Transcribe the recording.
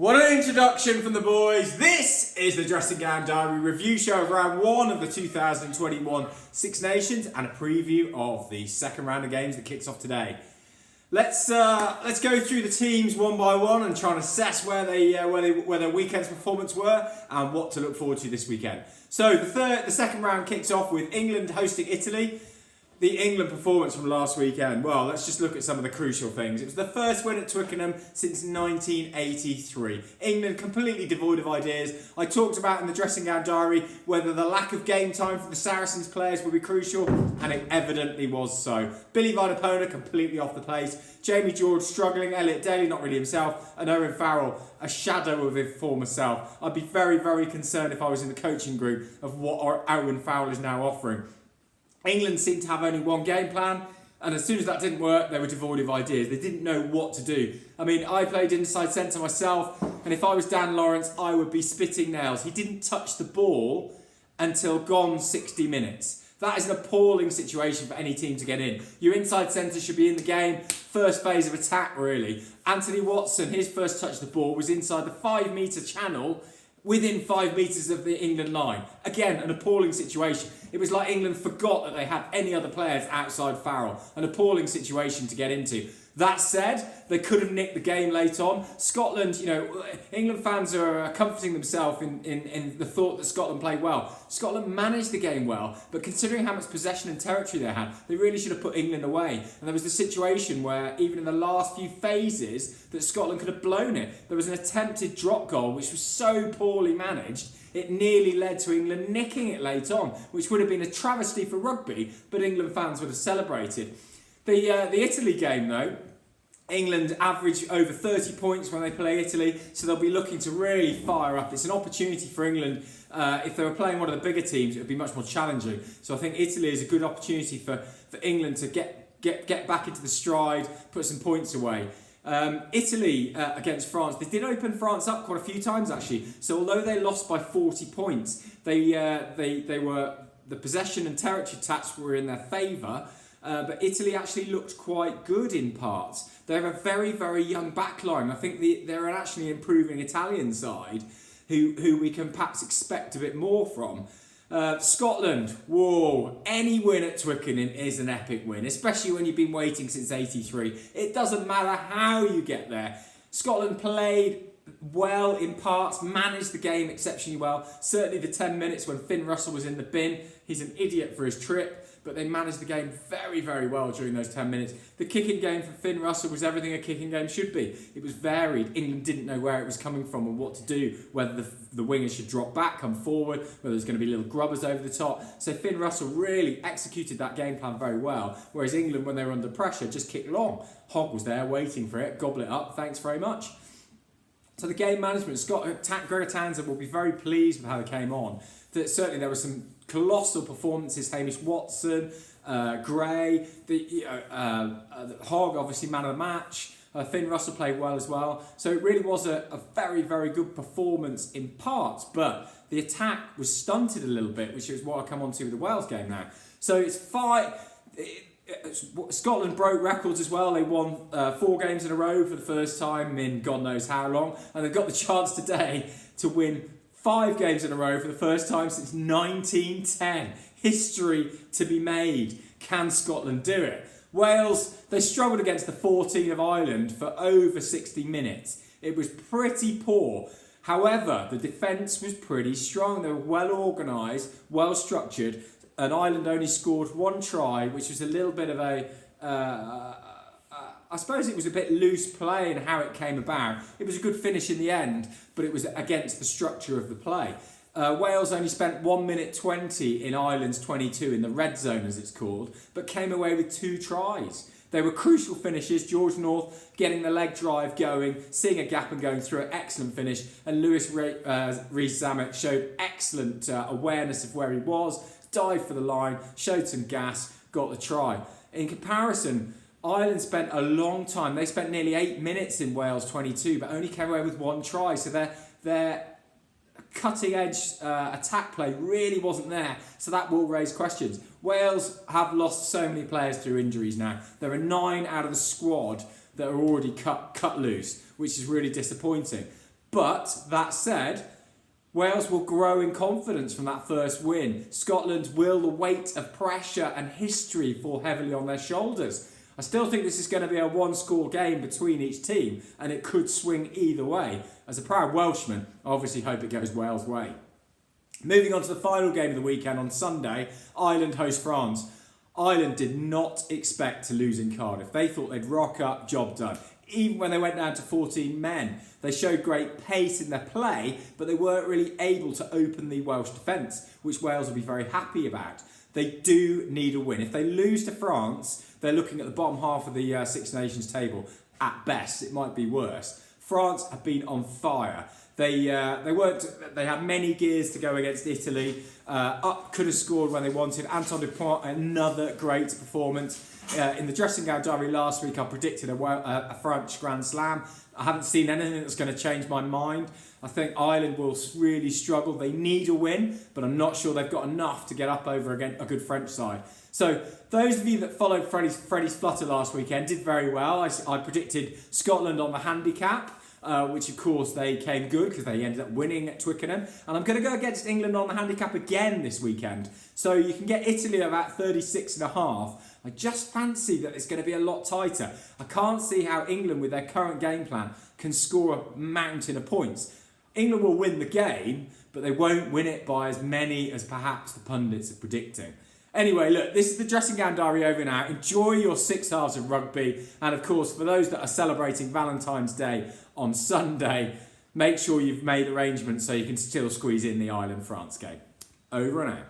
What an introduction from the boys. This is the Dressing Gown Diary review show of round one of the 2021 Six Nations and a preview of the second round of games that kicks off today. Let's go through the teams one by one and try and assess where their weekend's performance were and what to look forward to this weekend. So the second round kicks off with England hosting Italy. The England performance from last weekend, well, let's just look at some of the crucial things. It was the first win at Twickenham since 1983. England completely devoid of ideas. I talked about in the Dressing Gown Diary whether the lack of game time for the Saracens players would be crucial, and it evidently was so. Billy Vanapola completely off the pace. Jamie George struggling. Elliot Daly not really himself. And Owen Farrell, a shadow of his former self. I'd be very, very concerned if I was in the coaching group of what Owen Farrell is now offering. England seemed to have only one game plan, and as soon as that didn't work, they were devoid of ideas. They didn't know what to do. I mean, I played inside centre myself, and if I was Dan Lawrence, I would be spitting nails. He didn't touch the ball until gone 60 minutes. That is an appalling situation for any team to get in. Your inside centre should be in the game, first phase of attack, really. Anthony Watson, his first touch of the ball was inside the 5-metre channel, within 5 metres of the England line. Again, an appalling situation. It was like England forgot that they had any other players outside Farrell. An appalling situation to get into. That said, they could have nicked the game late on. Scotland, England fans are comforting themselves in the thought that Scotland played well. Scotland managed the game well, but considering how much possession and territory they had, they really should have put England away. And there was the situation where, even in the last few phases, that Scotland could have blown it. There was an attempted drop goal, which was so poorly managed, it nearly led to England nicking it late on, which would have been a travesty for rugby, but England fans would have celebrated. The Italy game, though, England average over 30 points when they play Italy, so they'll be looking to really fire up. It's an opportunity for England. If they were playing one of the bigger teams, it would be much more challenging. So I think Italy is a good opportunity for England to get back into the stride, put some points away. Italy against France, they did open France up quite a few times actually. So although they lost by 40 points, they were the possession and territory attacks were in their favour. But Italy actually looked quite good in parts. They have a very, very young backline. I think they're an actually improving Italian side who we can perhaps expect a bit more from. Scotland, whoa, any win at Twickenham is an epic win, especially when you've been waiting since '83. It doesn't matter how you get there. Scotland played well in parts, managed the game exceptionally well. Certainly the 10 minutes when Finn Russell was in the bin, he's an idiot for his trip, but they managed the game very, very well during those 10 minutes. The kicking game for Finn Russell was everything a kicking game should be. It was varied. England didn't know where it was coming from and what to do, whether the wingers should drop back, come forward, whether there's going to be little grubbers over the top. So Finn Russell really executed that game plan very well, whereas England, when they were under pressure, just kicked long. Hogg was there waiting for it, gobble it up, thanks very much. So the game management, Gregor Townsend will be very pleased with how they came on. Certainly there were some colossal performances. Hamish Watson, Gray, Hogg, obviously man of the match. Finn Russell played well as well. So it really was a very, very good performance in parts. But the attack was stunted a little bit, which is what I'll come on to with the Wales game now. So it's Scotland broke records as well. They won 4 games in a row for the first time in God knows how long. And they've got the chance today to win 5 games in a row for the first time since 1910. History to be made. Can Scotland do it? Wales, they struggled against the 14 of Ireland for over 60 minutes. It was pretty poor. However, the defence was pretty strong. They were well organised, well structured. And Ireland only scored 1 try, which was a little bit of I suppose it was a bit loose play in how it came about. It was a good finish in the end, but it was against the structure of the play. Wales only spent 1 minute 20 in Ireland's 22, in the red zone as it's called, but came away with 2 tries. They were crucial finishes. George North getting the leg drive going, seeing a gap and going through it, excellent finish. And Lewis Rees-Zammit showed excellent awareness of where he was, dived for the line, showed some gas, got the try. In comparison, Ireland spent a long time. They spent nearly 8 minutes in Wales 22, but only came away with 1 try. So their cutting-edge attack play really wasn't there. So that will raise questions. Wales have lost so many players through injuries now. There are 9 out of the squad that are already cut loose, which is really disappointing. But that said, Wales will grow in confidence from that first win. Scotland will the weight of pressure and history fall heavily on their shoulders. I still think this is going to be a one-score game between each team, and it could swing either way. As a proud Welshman, I obviously hope it goes Wales' way. Moving on to the final game of the weekend on Sunday, Ireland host France. Ireland did not expect to lose in Cardiff. They thought they'd rock up, job done. Even when they went down to 14 men, they showed great pace in their play, but they weren't really able to open the Welsh defence, which Wales will be very happy about. They do need a win. If they lose to France, they're looking at the bottom half of the Six Nations table. At best, it might be worse. France have been on fire. They had many gears to go against Italy. Could have scored when they wanted. Antoine Dupont, another great performance. In the dressing gown diary last week, I predicted a French Grand Slam. I haven't seen anything that's going to change my mind. I think Ireland will really struggle. They need a win, but I'm not sure they've got enough to get up over again a good French side. So those of you that followed Freddie's Flutter last weekend did very well. I predicted Scotland on the handicap. Which of course they came good because they ended up winning at Twickenham. And I'm going to go against England on the handicap again this weekend. So you can get Italy about 36.5. I just fancy that it's going to be a lot tighter. I can't see how England with their current game plan can score a mountain of points. England will win the game, but they won't win it by as many as perhaps the pundits are predicting. Anyway, look, this is the Dressing Gown Diary over now. Enjoy your 6 halves of rugby. And of course, for those that are celebrating Valentine's Day on Sunday, make sure you've made arrangements so you can still squeeze in the Ireland-France game. Over and out.